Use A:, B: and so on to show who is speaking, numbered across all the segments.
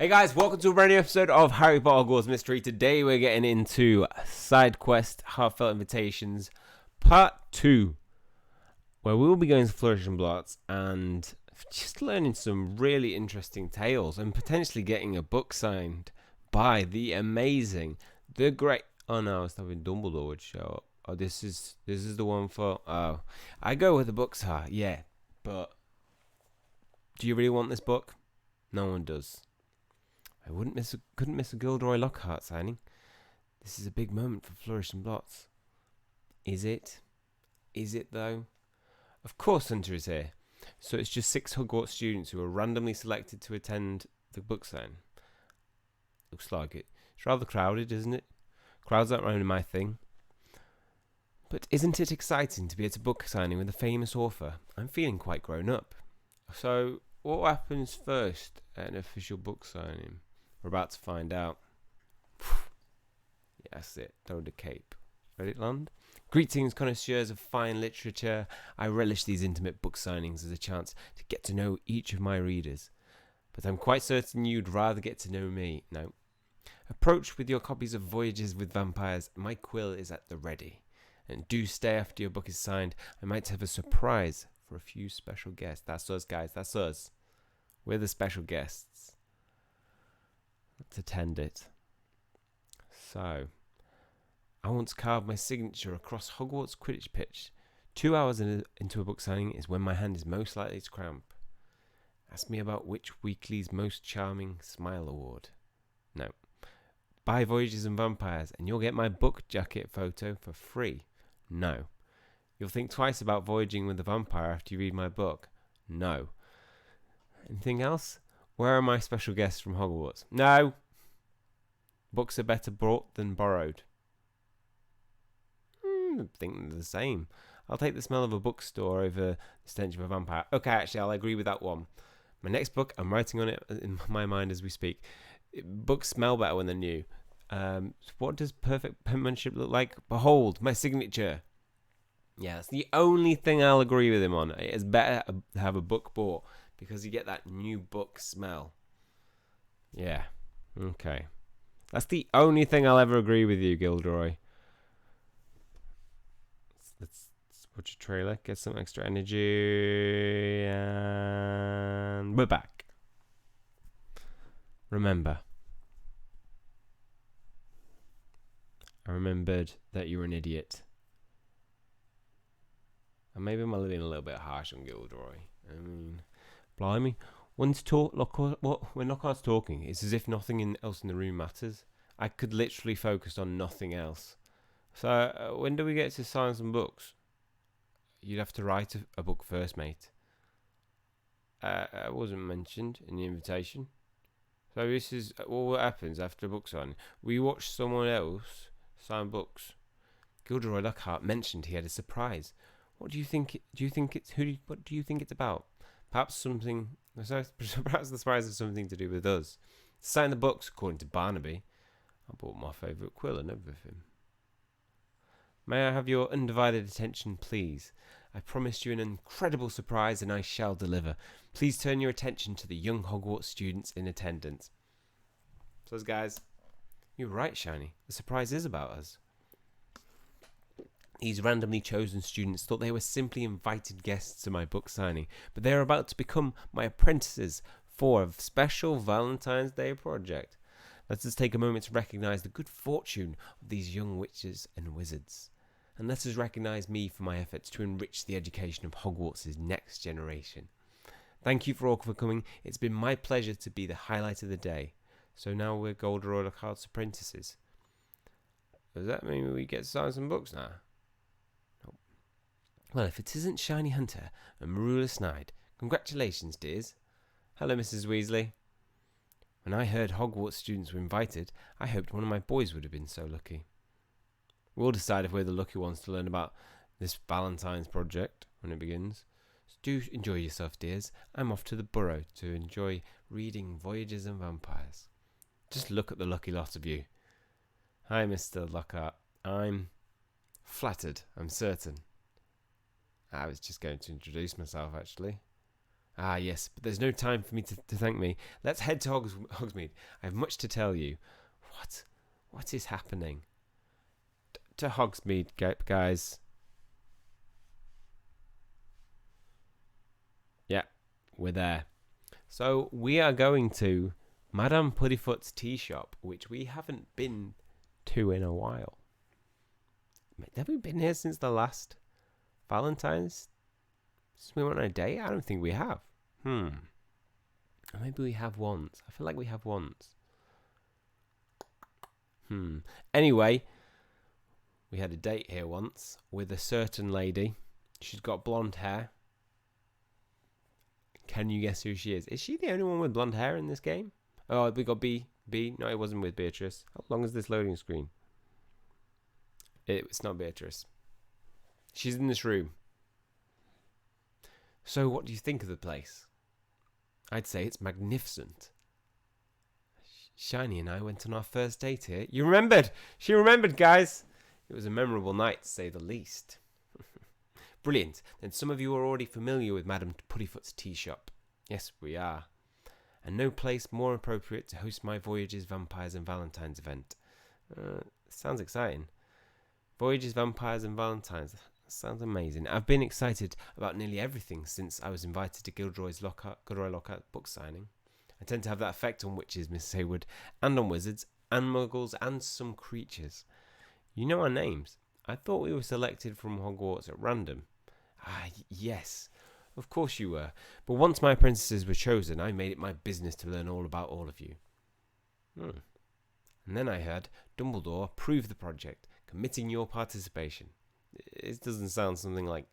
A: Hey guys, welcome to a brand new episode of Harry Potter Hogwarts Mystery. Today we're getting into Sidequest Heartfelt Invitations Part 2, where we will be going to Flourish and Blots and just learning some really interesting tales and potentially getting a book signed by the amazing, the great... Oh no, I was hoping Dumbledore would show up. Oh, this is the one for... Oh, I go where the books are, yeah, but do you really want this book? No one does. I couldn't miss a Gilderoy Lockhart signing. This is a big moment for Flourish and Blots. Is it? Is it though? Of course Hunter is here. So it's just 6 Hogwarts students who are randomly selected to attend the book sign. Looks like it. It's rather crowded, isn't it? Crowds aren't really my thing. But isn't it exciting to be at a book signing with a famous author? I'm feeling quite grown up. So what happens first at an official book signing? We're about to find out. Yeah, that's it. Throw the cape. Ready to land? Greetings, connoisseurs of fine literature. I relish these intimate book signings as a chance to get to know each of my readers. But I'm quite certain you'd rather get to know me. No. Approach with your copies of Voyages with Vampires. My quill is at the ready. And do stay after your book is signed. I might have a surprise for a few special guests. That's us, guys. That's us. We're the special guests. Let's attend it. So, I once carved my signature across Hogwarts Quidditch pitch. 2 hours into a book signing is when my hand is most likely to cramp. Ask me about which weekly's most charming smile award. No. Buy Voyages and Vampires and you'll get my book jacket photo for free. No. You'll think twice about voyaging with a vampire after you read my book. No. Anything else? Where are my special guests from Hogwarts? No. Books are better brought than borrowed. I think they're the same. I'll take the smell of a bookstore over the stench of a vampire. Okay, actually, I'll agree with that one. My next book, I'm writing on it in my mind as we speak. Books smell better when they're new. What does perfect penmanship look like? Behold, my signature. Yeah, that's the only thing I'll agree with him on. It's better to have a book bought because you get that new book smell. Yeah, okay. That's the only thing I'll ever agree with you, Gilderoy. Let's watch a trailer, get some extra energy, and we're back. Remember, I remembered that you were an idiot. And maybe I'm being a little bit harsh on Gilderoy. I mean, blimey. When Lockhart's talking, it's as if nothing else in the room matters. I could literally focus on nothing else. So, when do we get to sign some books? You'd have to write a book first, mate. It wasn't mentioned in the invitation. So this is what happens after a book signing. We watch someone else sign books. Gilderoy Lockhart mentioned he had a surprise. What do you think? What do you think it's about? Perhaps the surprise has something to do with us. Sign the books, according to Barnaby. I bought my favourite quill and everything. May I have your undivided attention, please? I promised you an incredible surprise and I shall deliver. Please turn your attention to the young Hogwarts students in attendance. So guys, you're right, Shiny. The surprise is about us. These randomly chosen students thought they were simply invited guests to my book signing, but they are about to become my apprentices for a special Valentine's Day project. Let us take a moment to recognise the good fortune of these young witches and wizards. And let us recognise me for my efforts to enrich the education of Hogwarts' next generation. Thank you for coming. It's been my pleasure to be the highlight of the day. So now we're Gilderoy Lockhart's apprentices. Does that mean we get to sign some books now? Nope. Well, if it isn't Shiny Hunter and Marula Snide, congratulations, dears. Hello, Mrs. Weasley. When I heard Hogwarts students were invited, I hoped one of my boys would have been so lucky. We'll decide if we're the lucky ones to learn about this Valentines project when it begins. So do enjoy yourself, dears. I'm off to the Burrow to enjoy reading Voyages and Vampires. Just look at the lucky lot of you. Hi, Mr. Lockhart. I'm flattered, I'm certain. I was just going to introduce myself, actually. Ah, yes, but there's no time for me to thank me. Let's head to Hogsmeade. I have much to tell you. What? What is happening? To Hogsmeade, guys. Yeah, we're there. So we are going to Madame Puddifoot's tea shop, which we haven't been to in a while. Have we been here since the last Valentines? Since we went on a date? I don't think we have. Maybe we have once. I feel like we have once. Anyway, we had a date here once with a certain lady. She's got blonde hair. Can you guess who she is? Is she the only one with blonde hair in this game? Oh, we got B. No, it wasn't with Beatrice. How long is this loading screen? It's not Beatrice. She's in this room. So what do you think of the place? I'd say it's magnificent. Shiny and I went on our first date here. You remembered! She remembered, guys! It was a memorable night, to say the least. Brilliant. Then some of you are already familiar with Madame Puddifoot's tea shop. Yes, we are. And no place more appropriate to host my Voyages, Vampires and Valentines event. Sounds exciting. Voyages, Vampires and Valentines. Sounds amazing. I've been excited about nearly everything since I was invited to Gilderoy Lockhart book signing. I tend to have that effect on witches, Miss Hayward, and on wizards, and muggles, and some creatures. You know our names. I thought we were selected from Hogwarts at random. Yes, of course you were. But once my apprentices were chosen, I made it my business to learn all about all of you. And then I heard Dumbledore approve the project, committing your participation. It doesn't sound something like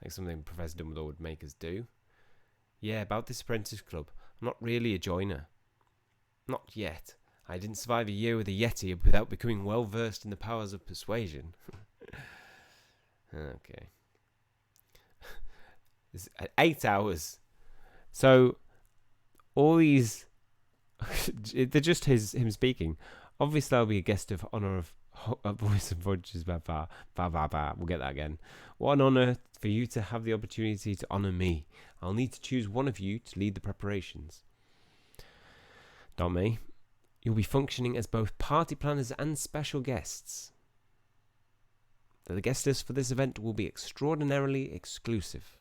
A: something Professor Dumbledore would make us do. Yeah, about this apprentice club. I'm not really a joiner. Not yet. I didn't survive a year with a Yeti without becoming well versed in the powers of persuasion. Okay. It's 8 hours. So all these they're just him speaking. Obviously I'll be a guest of honour of Voice of Voyages. We'll get that again. What an honour for you to have the opportunity to honour me. I'll need to choose one of you to lead the preparations. Dommy, you'll be functioning as both party planners and special guests. The guest list for this event will be extraordinarily exclusive.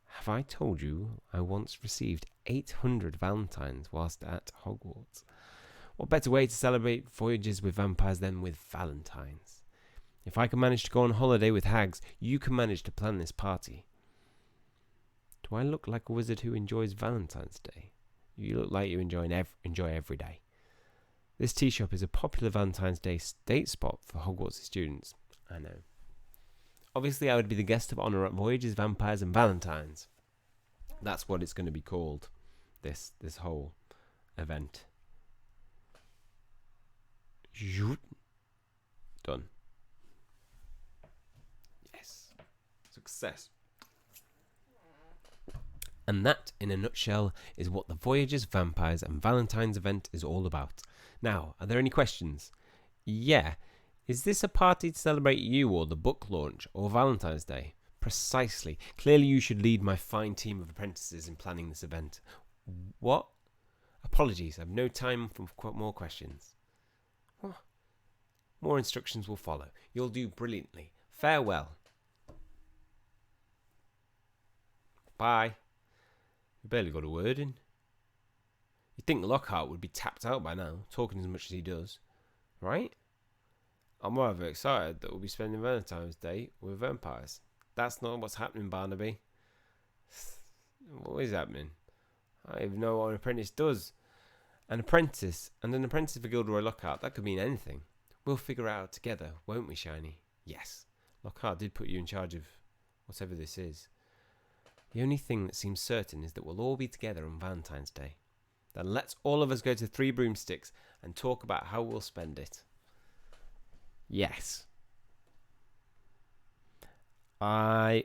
A: Have I told you I once received 800 Valentines whilst at Hogwarts? What better way to celebrate Voyages with Vampires than with Valentines? If I can manage to go on holiday with hags, you can manage to plan this party. Do I look like a wizard who enjoys Valentine's Day? You look like you enjoy every day. This tea shop is a popular Valentine's Day date spot for Hogwarts students. I know. Obviously, I would be the guest of honour at Voyages, Vampires and Valentines. That's what it's going to be called, this whole event. Done. Yes. Success. And that, in a nutshell, is what the Voyages, Vampires and Valentines event is all about. Now, are there any questions? Yeah. Is this a party to celebrate you or the book launch or Valentine's Day? Precisely. Clearly you should lead my fine team of apprentices in planning this event. What? Apologies, I have no time for more questions. What? More instructions will follow. You'll do brilliantly. Farewell. Bye. You barely got a word in. You'd think Lockhart would be tapped out by now, talking as much as he does. Right? I'm rather excited that we'll be spending Valentine's Day with vampires. That's not what's happening, Barnaby. What is happening? I don't even know what an apprentice does. An apprentice for Gilderoy Lockhart, that could mean anything. We'll figure it out together, won't we, Shiny? Yes. Lockhart did put you in charge of whatever this is. The only thing that seems certain is that we'll all be together on Valentine's Day. Then let's all of us go to Three Broomsticks and talk about how we'll spend it. Yes. I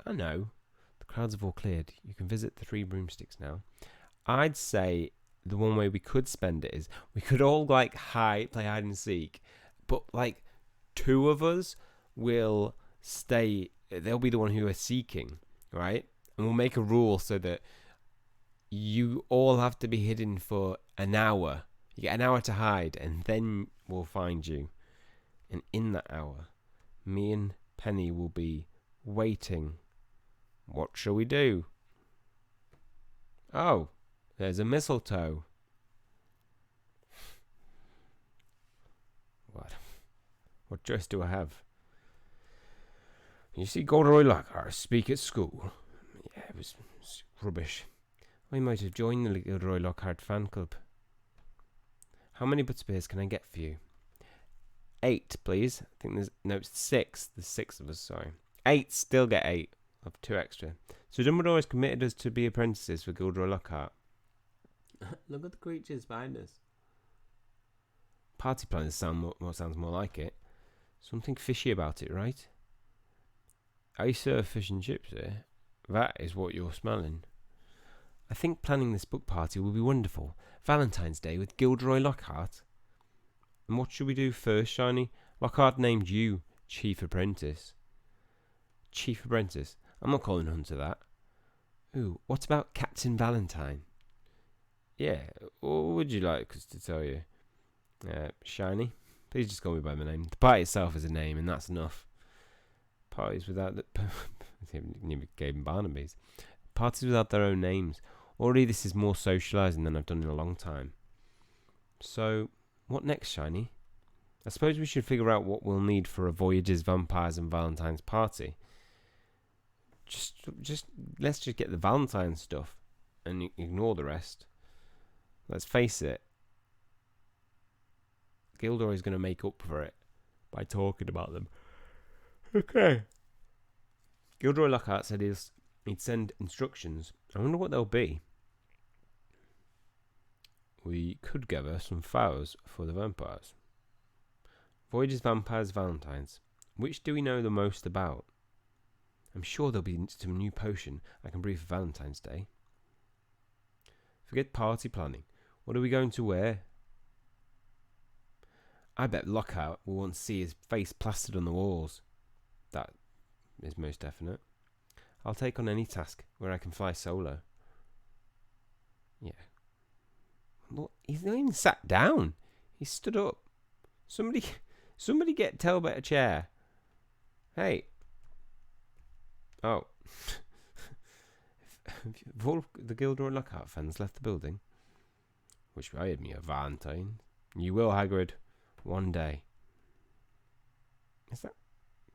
A: know. The crowds have all cleared. You can visit the Three Broomsticks now. I'd say the one way we could spend it is we could all play hide and seek, but two of us will stay. They'll be the one who are seeking, right? And we'll make a rule so that you all have to be hidden for an hour. You get an hour to hide, and then we'll find you. And in that hour, me and Penny will be waiting. What shall we do? Oh, there's a mistletoe. What choice do I have? You see Gilderoy Lockhart speak at school. Yeah, it was rubbish. I might have joined the Gilderoy Lockhart fan club. How many butterbeers can I get for you? 8, please. I think it's 6. There's 6 of us, sorry. 8, still get 8. I'll have 2 extra. So Dumbledore has committed us to be apprentices for Gilderoy Lockhart. Look at the creatures behind us. Party planners sounds more like it. Something fishy about it, right? I serve fish and chips here. That is what you're smelling. I think planning this book party will be wonderful. Valentine's Day with Gilderoy Lockhart. And what should we do first, Shiny? Lockhart named you Chief Apprentice. Chief Apprentice? I'm not calling Hunter that. Ooh, what about Captain Valentine? Yeah, what would you like us to tell you? Shiny? Please just call me by my name. The party itself is a name, and that's enough. Parties without gave him Barnaby's. Parties without their own names. Already this is more socialising than I've done in a long time. So, what next, Shiny? I suppose we should figure out what we'll need for a Voyages, Vampires and Valentines party. Let's just get the Valentine's stuff and ignore the rest. Let's face it. Gilderoy is going to make up for it by talking about them. Okay. Gilderoy Lockhart said he'd send instructions. I wonder what they'll be. We could gather some flowers for the vampires. Voyages, Vampires, Valentines. Which do we know the most about? I'm sure there'll be some new potion I can brew for Valentine's Day. Forget party planning. What are we going to wear? I bet Lockhart will want to see his face plastered on the walls. That is most definite. I'll take on any task where I can fly solo. Yeah. Look, he's not even sat down. He stood up. Somebody get Talbot a chair. Hey. Oh. Have all the Gilderoy Lockhart fans left the building? Wish I had me a Valentine. You will, Hagrid. One day. Is that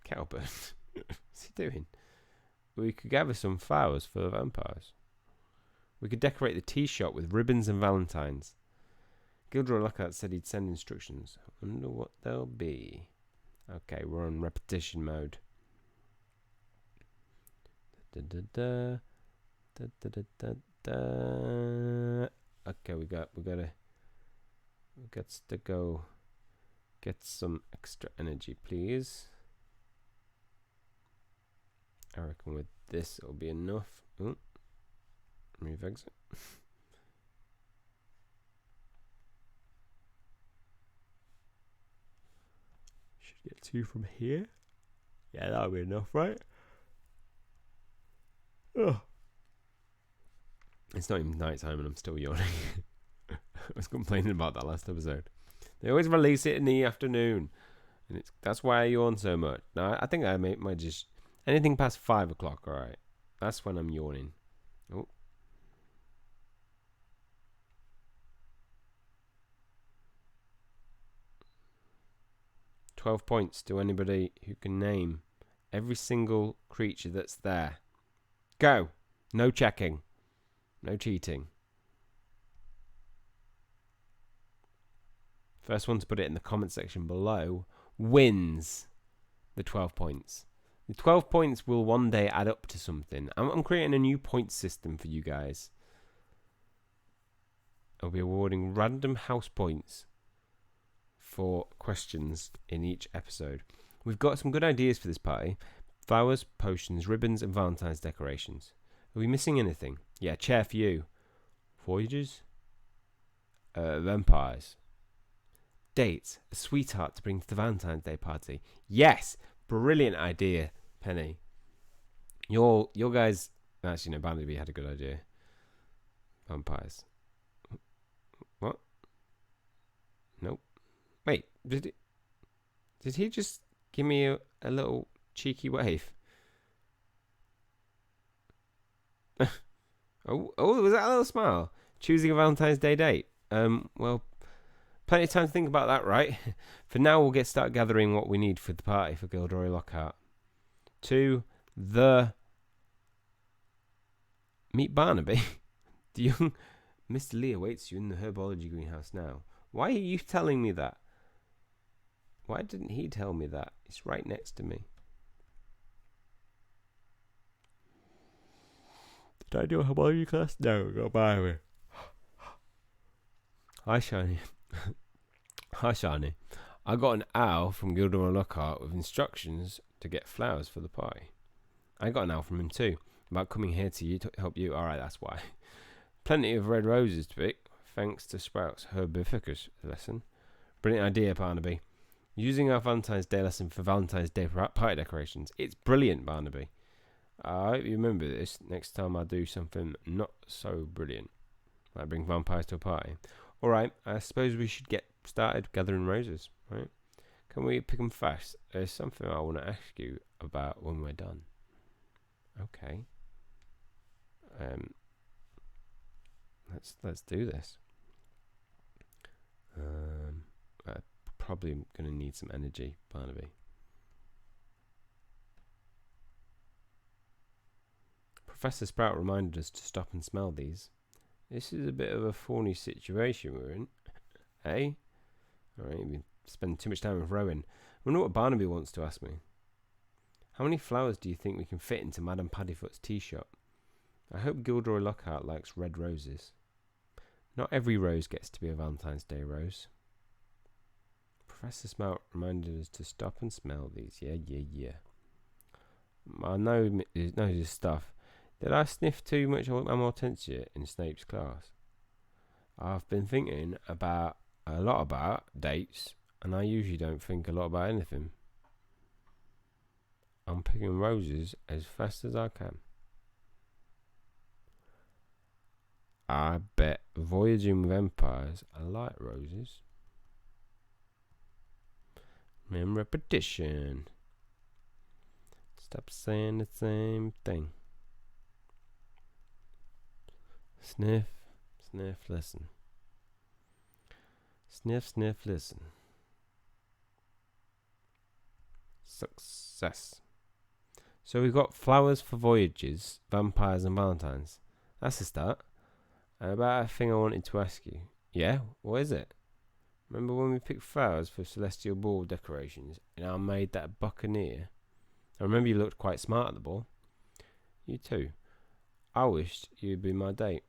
A: Kettlebird? What's he doing? We could gather some flowers for the vampires. We could decorate the tea shop with ribbons and valentines. Gilderoy Lockhart said he'd send instructions. I wonder what they'll be. Okay, we're on repetition mode. Okay, we got to go get some extra energy, please. I reckon with this it'll be enough. Ooh. Remove exit. Should get 2 from here. Yeah, that'll be enough, right? Oh. It's not even night time and I'm still yawning. I was complaining about that last episode. They always release it in the afternoon, and that's why I yawn so much. Now I think I might just anything past 5 o'clock. All right, that's when I'm yawning. Oh, 12 points to anybody who can name every single creature that's there. Go. No checking. No cheating. First one to put it in the comment section below wins the 12 points. The 12 points will one day add up to something. I'm creating a new point system for you guys. I'll be awarding random house points for questions in each episode. We've got some good ideas for this party. Flowers, potions, ribbons, and Valentine's decorations. Are we missing anything? Yeah, chair for you. Voyages? Vampires. Dates. A sweetheart to bring to the Valentine's Day party. Yes! Brilliant idea, Penny. Your guys' Actually, no, Barnaby had a good idea. Vampires. What? Nope. Wait, did he just give me a little cheeky wave? oh, was that a little smile? Choosing a Valentine's Day date. Well, plenty of time to think about that, right? For now, we'll start gathering what we need for the party for Gilderoy Lockhart. To the meet Barnaby. The young Mr. Lee awaits you in the herbology greenhouse now. Why are you telling me that? Why didn't he tell me that? It's right next to me. Did I do a herbology class? No, got by me. Hi, Shiny. Hi, Shiny. I got an owl from Gilderoy Lockhart with instructions to get flowers for the party. I got an owl from him too, about coming here to you to help you. Alright, that's why. Plenty of red roses to pick, thanks to Sprout's herbificus lesson. Brilliant idea, Barnaby. Using our Valentine's Day lesson for Valentine's Day party decorations. It's brilliant, Barnaby. I hope you remember this next time I do something not so brilliant, like bring vampires to a party. Alright, I suppose we should get started gathering roses, right? Can we pick them fast? There's something I want to ask you about when we're done. Okay. Let's do this. I'm probably going to need some energy, Barnaby. Professor Sprout reminded us to stop and smell these. This is a bit of a thorny situation we're in. Hey? Alright, we spend too much time with Rowan. I wonder what Barnaby wants to ask me. How many flowers do you think we can fit into Madame Paddyfoot's tea shop? I hope Gilderoy Lockhart likes red roses. Not every rose gets to be a Valentine's Day rose. Professor Sprout reminded us to stop and smell these. Yeah. I know his stuff. Did I sniff too much Amortensia in Snape's class? I've been thinking a lot about dates, and I usually don't think a lot about anything. I'm picking roses as fast as I can. I bet voyaging with empires are like roses. And repetition. Stop saying the same thing. Sniff, sniff, listen. Sniff, sniff, listen. Success. So we've got flowers for voyages, vampires and Valentines. That's a start. And about a thing I wanted to ask you. Yeah? What is it? Remember when we picked flowers for celestial ball decorations and I made that buccaneer? I remember you looked quite smart at the ball. You too. I wished you'd be my date.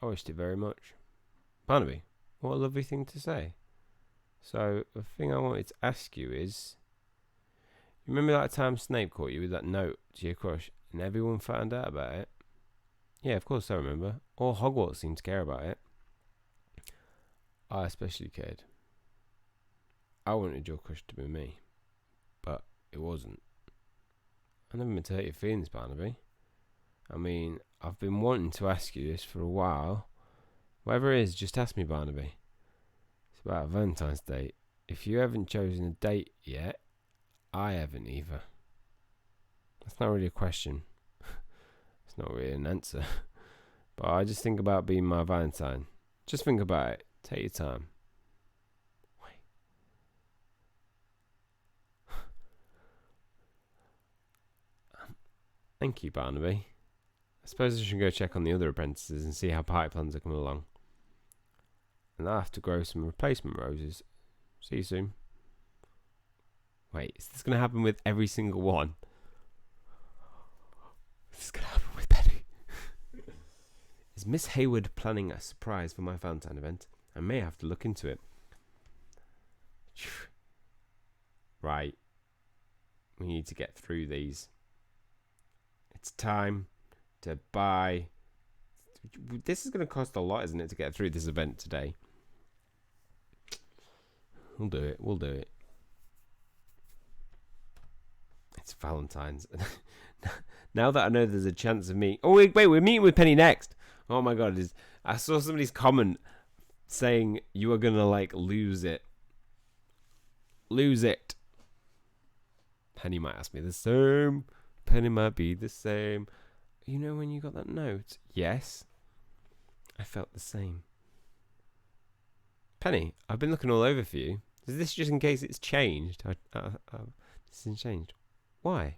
A: I wished it very much. Barnaby, what a lovely thing to say. So, the thing I wanted to ask you is, you remember that time Snape caught you with that note to your crush and everyone found out about it? Yeah, of course I remember. All Hogwarts seemed to care about it. I especially cared. I wanted your crush to be me, but it wasn't. I never meant to hurt your feelings, Barnaby. I mean, I've been wanting to ask you this for a while. Whatever it is, just ask me, Barnaby. It's about a Valentine's date. If you haven't chosen a date yet, I haven't either. That's not really a question. It's not really an answer. But I just think about being my Valentine. Just think about it. Take your time. Wait. Thank you, Barnaby. I suppose I should go check on the other apprentices and see how party plans are coming along. And I'll have to grow some replacement roses. See you soon. Wait, is this going to happen with every single one? This is going to happen with Betty. Is Miss Hayward planning a surprise for my Valentine event? I may have to look into it. Right. We need to get through these. It's time to buy. This is going to cost a lot, isn't it, to get through this event today? We'll do it. It's Valentine's. Now that I know there's a chance of me... Oh, wait, we're meeting with Penny next. Oh, my God. I saw somebody's comment saying you are going to, like, lose it. Lose it. Penny might ask me the same. Penny might be the same. You know when you got that note? Yes. I felt the same. Penny, I've been looking all over for you. Is this just in case it's changed? This isn't changed. Why?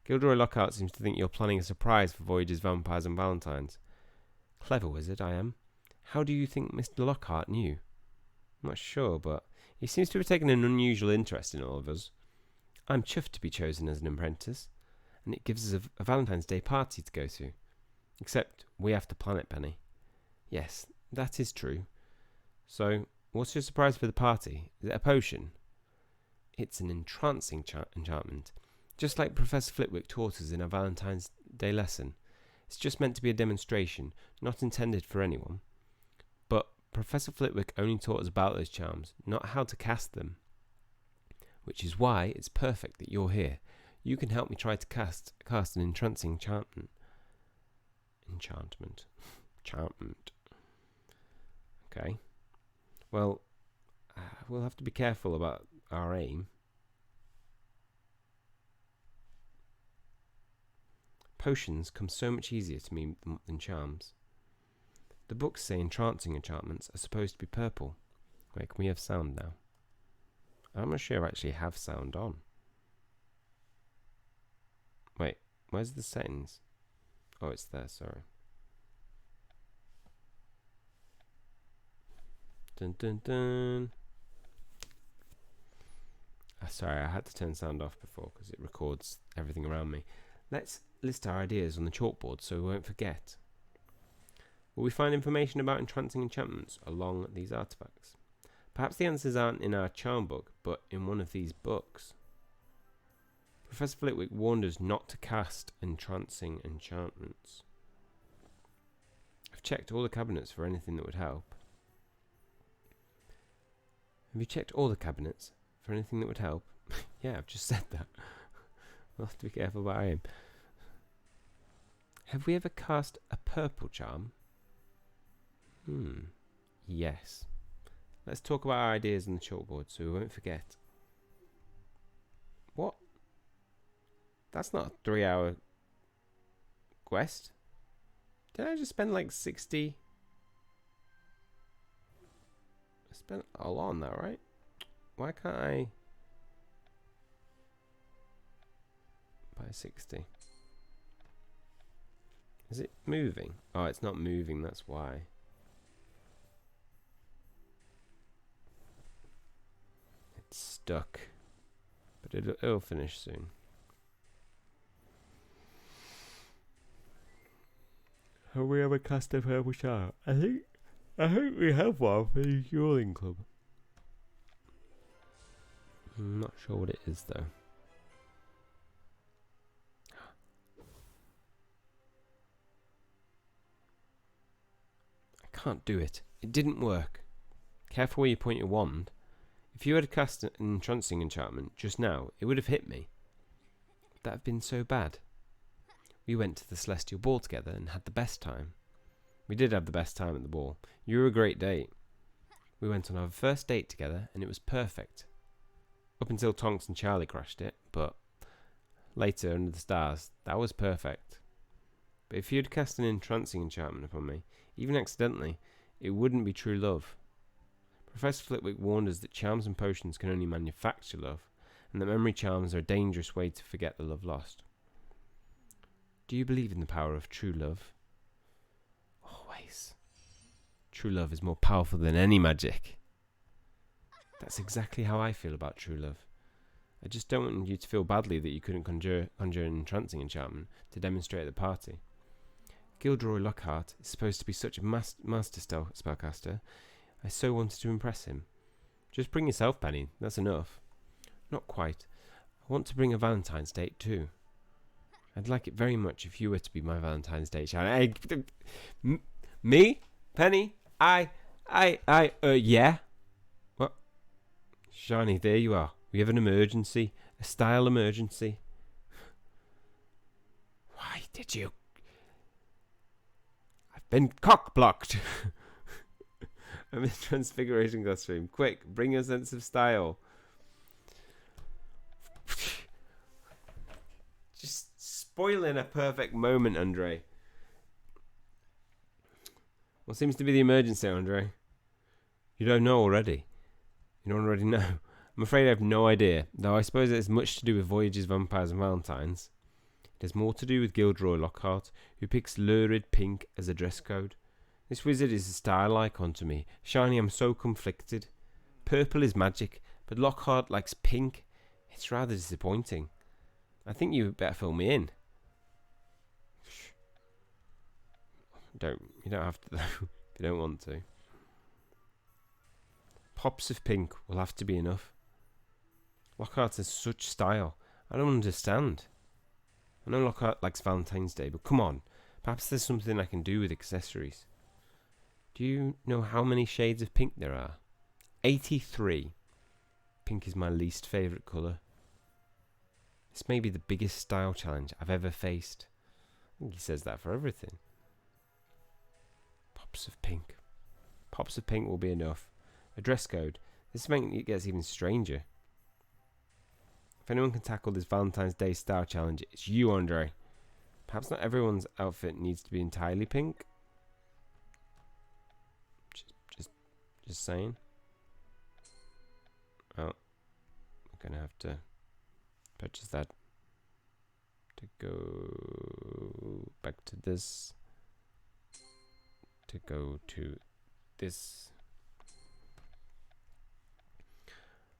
A: Gilderoy Lockhart seems to think you're planning a surprise for Voyages, Vampires and Valentines. Clever wizard, I am. How do you think Mr. Lockhart knew? I'm not sure, but he seems to have taken an unusual interest in all of us. I'm chuffed to be chosen as an apprentice, and it gives us a Valentine's Day party to go to. Except we have to plan it, Penny. Yes, that is true. So, what's your surprise for the party? Is it a potion? It's an entrancing enchantment, just like Professor Flitwick taught us in our Valentine's Day lesson. It's just meant to be a demonstration, not intended for anyone. But Professor Flitwick only taught us about those charms, not how to cast them. Which is why it's perfect that you're here. You can help me try to cast an entrancing enchantment. Enchantment. Okay. Well, we'll have to be careful about our aim. Potions come so much easier to me than charms. The books say entrancing enchantments are supposed to be purple. Wait, can we have sound now? I'm not sure I actually have sound on. Wait, where's the settings? Oh, it's there, sorry. Dun dun dun. Sorry, I had to turn sound off before because it records everything around me. Let's list our ideas on the chalkboard so we won't forget. Will we find information about entrancing enchantments along these artifacts? Perhaps the answers aren't in our charm book, but in one of these books. Professor Flitwick warned us not to cast entrancing enchantments. I've checked all the cabinets for anything that would help. Have you checked all the cabinets for anything that would help? Yeah, I've just said that. We'll have to be careful about aim. Have we ever cast a purple charm? Yes. Let's talk about our ideas on the chalkboard so we won't forget. What? That's not a 3-hour quest. Did I just spend like 60? I spent a lot on that, right? Why can't I buy 60? Is it moving? Oh, it's not moving, that's why. It's stuck. But it'll finish soon. Have we ever cast a purple charm? I think we have one for the Dueling Club. I'm not sure what it is though. I can't do it. It didn't work. Careful where you point your wand. If you had cast an entrancing enchantment just now, it would have hit me. Would that have been so bad? We went to the Celestial Ball together and had the best time. We did have the best time at the ball. You were a great date. We went on our first date together and it was perfect. Up until Tonks and Charlie crashed it, but later under the stars, that was perfect. But if you'd cast an entrancing enchantment upon me, even accidentally, it wouldn't be true love. Professor Flitwick warned us that charms and potions can only manufacture love, and that memory charms are a dangerous way to forget the love lost. Do you believe in the power of true love? Always. True love is more powerful than any magic. That's exactly how I feel about true love. I just don't want you to feel badly that you couldn't conjure an entrancing enchantment to demonstrate at the party. Gilderoy Lockhart is supposed to be such a master spellcaster. I so wanted to impress him. Just bring yourself, Penny. That's enough. Not quite. I want to bring a Valentine's date too. I'd like it very much if you were to be my Valentine's Day child. Me? Penny? Yeah? What? Shani, there you are. We have an emergency. A style emergency. Did you? I've been cock-blocked. I'm in transfiguration costume. Quick, bring your sense of style. Just spoiling a perfect moment, Andre. What seems to be the emergency, Andre? You don't know already. You don't already know. I'm afraid I have no idea, though I suppose it has much to do with voyages, vampires, and Valentines. It has more to do with Gilderoy Lockhart, who picks lurid pink as a dress code. This wizard is a style icon to me. Shiny, I'm so conflicted. Purple is magic, but Lockhart likes pink. It's rather disappointing. I think you better fill me in. You don't have to though, if you don't want to. Pops of pink will have to be enough. Lockhart has such style. I don't understand. I know Lockhart likes Valentine's Day, but come on. Perhaps there's something I can do with accessories. Do you know how many shades of pink there are? 83. Pink is my least favourite colour. This may be the biggest style challenge I've ever faced. I think he says that for everything. Pops of pink. Pops of pink will be enough. A dress code. This makes it gets even stranger. If anyone can tackle this Valentine's Day style challenge, it's you, Andre. Perhaps not everyone's outfit needs to be entirely pink. Just saying. Well, I'm gonna have to purchase that to go back to this. To go to this.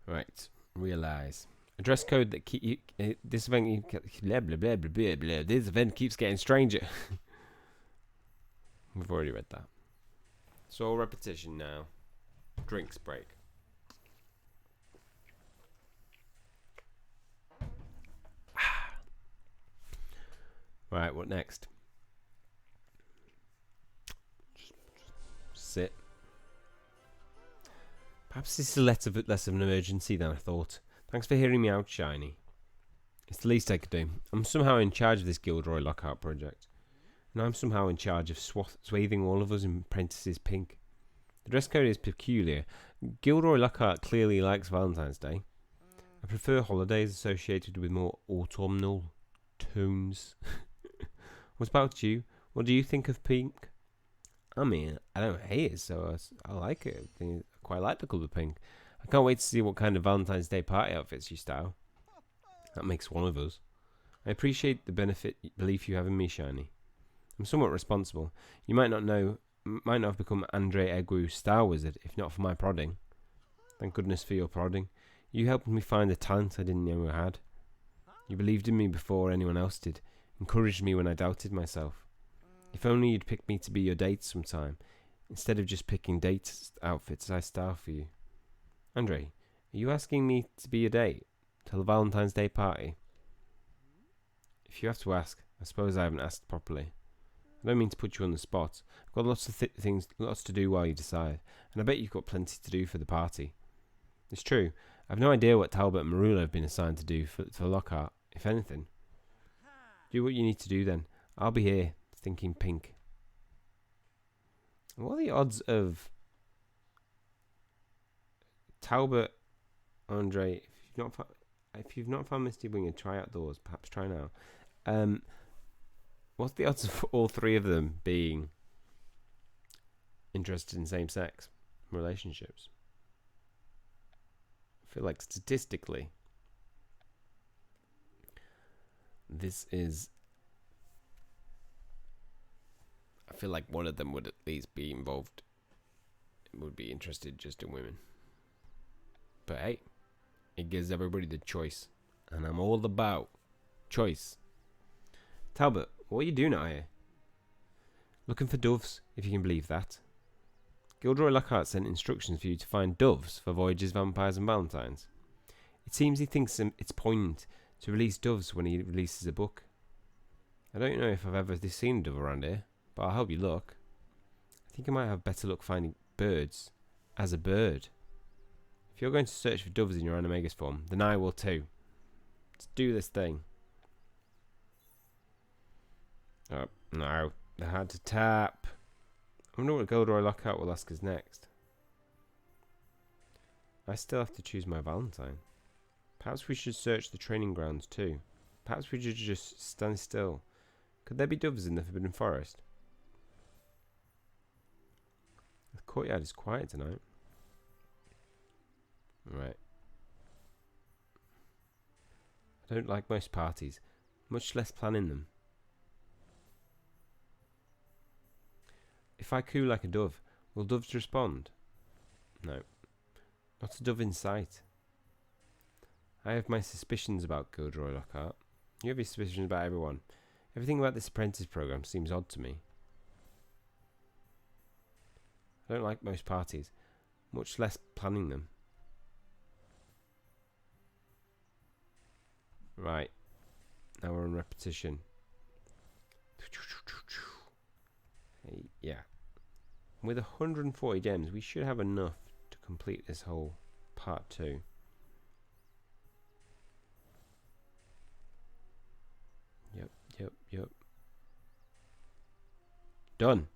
A: Right. Realize. A dress code that this event blah blah blah blah blah blah. This event keeps getting stranger. We've already read that. It's all repetition now. Drinks break. Right, what next? Sit. Perhaps this is less of an emergency than I thought. Thanks for hearing me out, Shiny. It's the least I could do. I'm somehow in charge of this Gilderoy Lockhart project. And I'm somehow in charge of swathing all of us in apprentices pink. The dress code is peculiar. Gilderoy Lockhart clearly likes Valentine's Day. I prefer holidays associated with more autumnal tones. What about you? What do you think of pink? I mean, I don't hate it, so I like it. I quite like the colour pink. I can't wait to see what kind of Valentine's Day party outfits you style. That makes one of us. I appreciate the belief you have in me, Shiny. I'm somewhat responsible. You might not have become Andre Egu's Star Wizard if not for my prodding. Thank goodness for your prodding. You helped me find the talent I didn't know I had. You believed in me before anyone else did, encouraged me when I doubted myself. If only you'd pick me to be your date sometime, instead of just picking date outfits I style for you. Andre, are you asking me to be your date till the Valentine's Day party? If you have to ask, I suppose I haven't asked properly. I don't mean to put you on the spot. I've got lots of lots to do while you decide, and I bet you've got plenty to do for the party. It's true. I've no idea what Talbot and Marula have been assigned to do for Lockhart, if anything. Do what you need to do then. I'll be here, thinking pink. What are the odds of Talbot, Andre? If you've not found Misty Winger, try outdoors. Perhaps try now. What's the odds of all three of them being interested in same-sex relationships? I feel like statistically, this is. I feel like one of them would at least be involved. Would be interested just in women. But hey, it gives everybody the choice, and I'm all about choice. Talbot, what are you doing out here? Looking for doves, if you can believe that. Gilderoy Lockhart sent instructions for you to find doves for voyages, vampires, and Valentines. It seems he thinks it's poignant to release doves when he releases a book. I don't know if I've ever seen a dove around here, but I'll help you look. I think I might have better luck finding birds as a bird. If you're going to search for doves in your animagus form, then I will too. Let's do this thing. Oh, no. I had to tap. I wonder what Gilderoy Lockhart will ask us next. I still have to choose my Valentine. Perhaps we should search the training grounds too. Perhaps we should just stand still. Could there be doves in the Forbidden Forest? The courtyard is quiet tonight. Right. I don't like most parties, much less planning them. If I coo like a dove, will doves respond? No. Not a dove in sight. I have my suspicions about Gilderoy Lockhart. You have your suspicions about everyone. Everything about this apprentice program seems odd to me. I don't like most parties, much less planning them. Right. Now we're on repetition. Yeah. With 140 gems, we should have enough to complete this whole part 2. Yep. Done.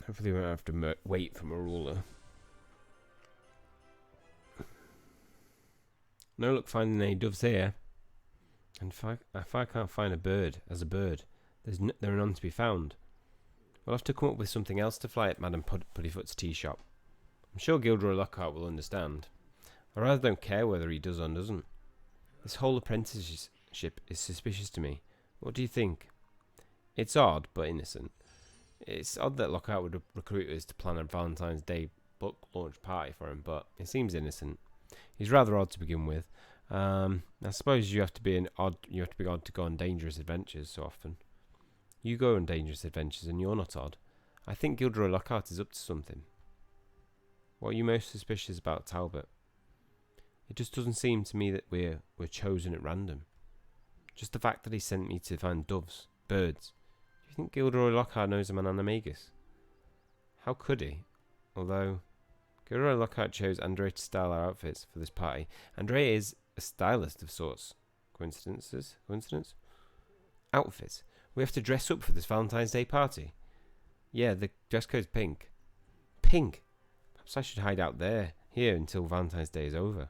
A: Hopefully we won't have to wait for a ruler. No luck finding any doves here. And if I can't find a bird as a bird, there are none to be found. We'll have to come up with something else to fly at Madame Puddifoot's tea shop. I'm sure Gilderoy Lockhart will understand. I rather don't care whether he does or doesn't. This whole apprenticeship is suspicious to me. What do you think? It's odd, but innocent. It's odd that Lockhart would recruit us to plan a Valentine's Day book launch party for him, but it seems innocent. He's rather odd to begin with. I suppose you have to be odd to go on dangerous adventures so often. You go on dangerous adventures and you're not odd. I think Gilderoy Lockhart is up to something. What are you most suspicious about Talbot? It just doesn't seem to me that we're chosen at random. Just the fact that he sent me to find doves, birds. Do you think Gilderoy Lockhart knows I'm an animagus? How could he? Although Gilderoy Lockhart chose Andre to style our outfits for this party. Andre is a stylist of sorts. Coincidence? Outfits. We have to dress up for this Valentine's Day party. Yeah, the dress code's pink. Pink? Perhaps I should hide out here until Valentine's Day is over.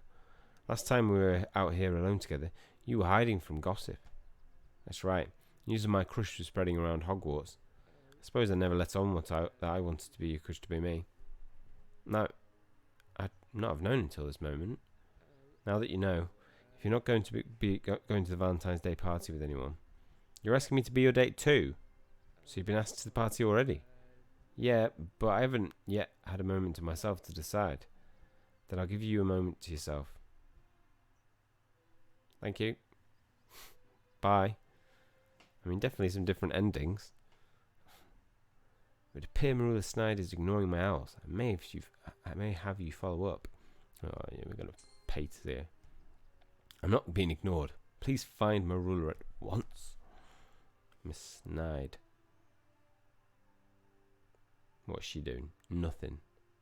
A: Last time we were out here alone together, you were hiding from gossip. That's right. News of my crush was spreading around Hogwarts. I suppose I never let on that I wanted to be your crush to be me. No, I'd not have known until this moment. Now that you know, if you're not going to be going to the Valentine's Day party with anyone, you're asking me to be your date too. So you've been asked to the party already? Yeah, but I haven't yet had a moment to myself to decide. Then I'll give you a moment to yourself. Thank you. Bye. I mean, definitely some different endings. It would appear Marula Snide is ignoring my owls. I may have you follow up. Oh, yeah, we're going to pay to there. I'm not being ignored. Please find Marula at once. Miss Snide. What's she doing? Nothing.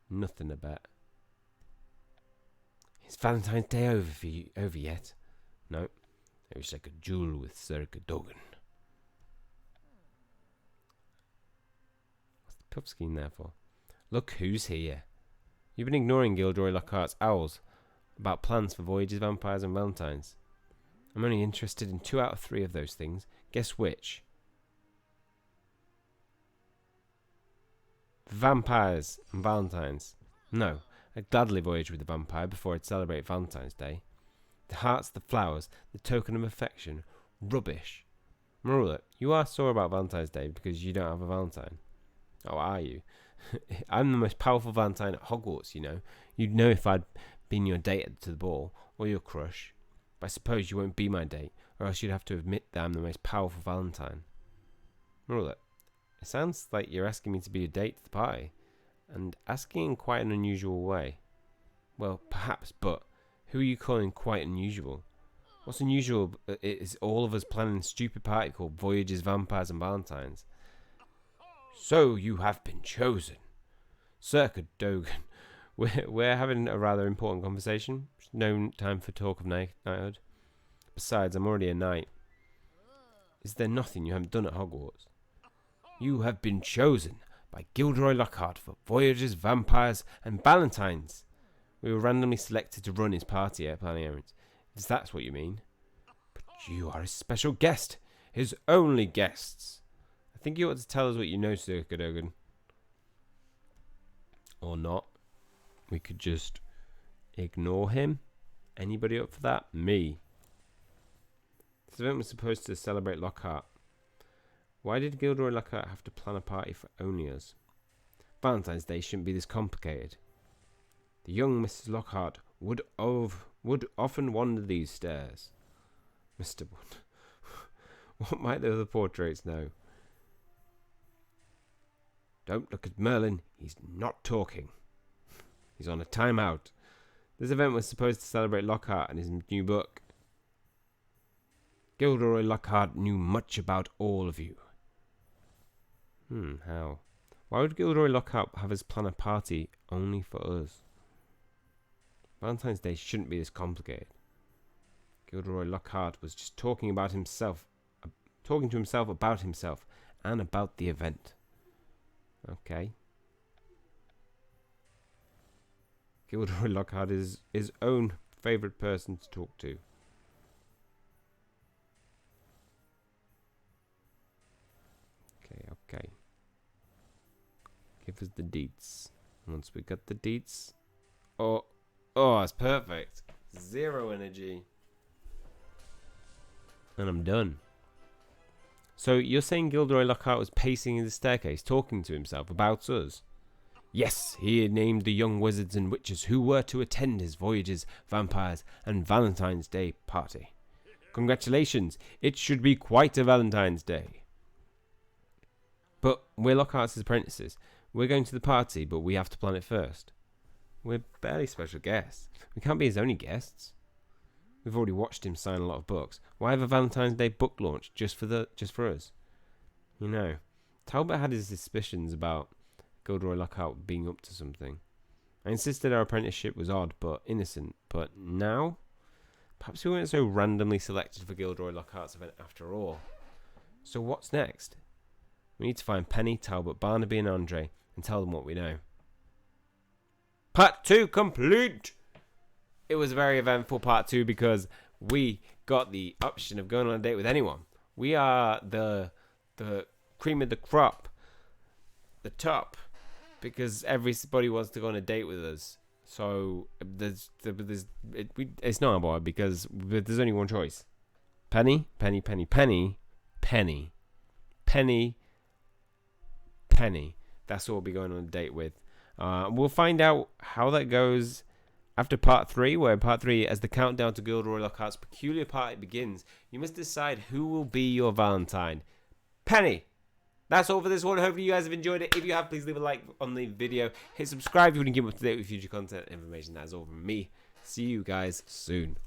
A: Nothing about. Is Valentine's Day over yet? No. I wish I could duel with Sir Cadogan. What's the puffskein there for? Look who's here. You've been ignoring Gilderoy Lockhart's owls about plans for voyages, vampires and Valentines. I'm only interested in 2 out of 3 of those things. Guess which? Vampires and Valentines. No, I'd gladly voyage with a vampire before I'd celebrate Valentine's Day. The hearts, the flowers, the token of affection. Rubbish. Marula, you are sore about Valentine's Day because you don't have a Valentine. Oh, are you? I'm the most powerful Valentine at Hogwarts, you know. You'd know if I'd been your date to the ball, or your crush. But I suppose you won't be my date, or else you'd have to admit that I'm the most powerful Valentine. Marula, it sounds like you're asking me to be a date to the party, and asking in quite an unusual way. Well, perhaps, but who are you calling quite unusual? What's unusual is all of us planning a stupid party called Voyages, Vampires and Valentines. So you have been chosen. Sir Cadogan, we're having a rather important conversation. No time for talk of knighthood. Besides, I'm already a knight. Is there nothing you haven't done at Hogwarts? You have been chosen by Gilderoy Lockhart for voyages, vampires, and Valentines. We were randomly selected to run his party at planning errands. If that's what you mean. But you are a special guest. His only guests. I think you ought to tell us what you know, Sir Cadogan. Or not. We could just ignore him. Anybody up for that? Me. This event was supposed to celebrate Lockhart. Why did Gilderoy Lockhart have to plan a party for only us? Valentine's Day shouldn't be this complicated. The young Mrs. Lockhart would often wander these stairs. Mr. Wood. What might the other portraits know? Don't look at Merlin. He's not talking. He's on a timeout. This event was supposed to celebrate Lockhart and his new book. Gilderoy Lockhart knew much about all of you. How? Why would Gilderoy Lockhart have us plan a party only for us? Valentine's Day shouldn't be this complicated. Gilderoy Lockhart was just talking to himself about himself and about the event. Okay. Gilderoy Lockhart is his own favourite person to talk to. Okay. Give us the deets. Once we got the deets. Oh, it's perfect. 0 energy. And I'm done. So you're saying Gilderoy Lockhart was pacing in the staircase, talking to himself about us? Yes, he had named the young wizards and witches who were to attend his voyages, vampires, and Valentine's Day party. Congratulations, it should be quite a Valentine's Day. But we're Lockhart's apprentices. We're going to the party, but we have to plan it first. We're barely special guests. We can't be his only guests. We've already watched him sign a lot of books. Why have a Valentine's Day book launch just for us? You know, Talbot had his suspicions about Gilderoy Lockhart being up to something. I insisted our apprenticeship was odd but innocent, but now? Perhaps we weren't so randomly selected for Gilderoy Lockhart's event after all. So what's next? We need to find Penny, Talbot, Barnaby and Andre and tell them what we know. Part 2 complete! It was a very eventful part 2 because we got the option of going on a date with anyone. We are the cream of the crop. The top. Because everybody wants to go on a date with us. So it's not about because there's only one choice. Penny, penny, penny, penny, penny, penny, penny. That's what we'll be going on a date with. We'll find out how that goes after part 3, where part 3, as the countdown to Gilderoy Lockhart's peculiar party begins, you must decide who will be your Valentine. Penny! That's all for this one. Hopefully you guys have enjoyed it. If you have, please leave a like on the video. Hit subscribe if you want to keep up to date with future content and information. That is all from me. See you guys soon.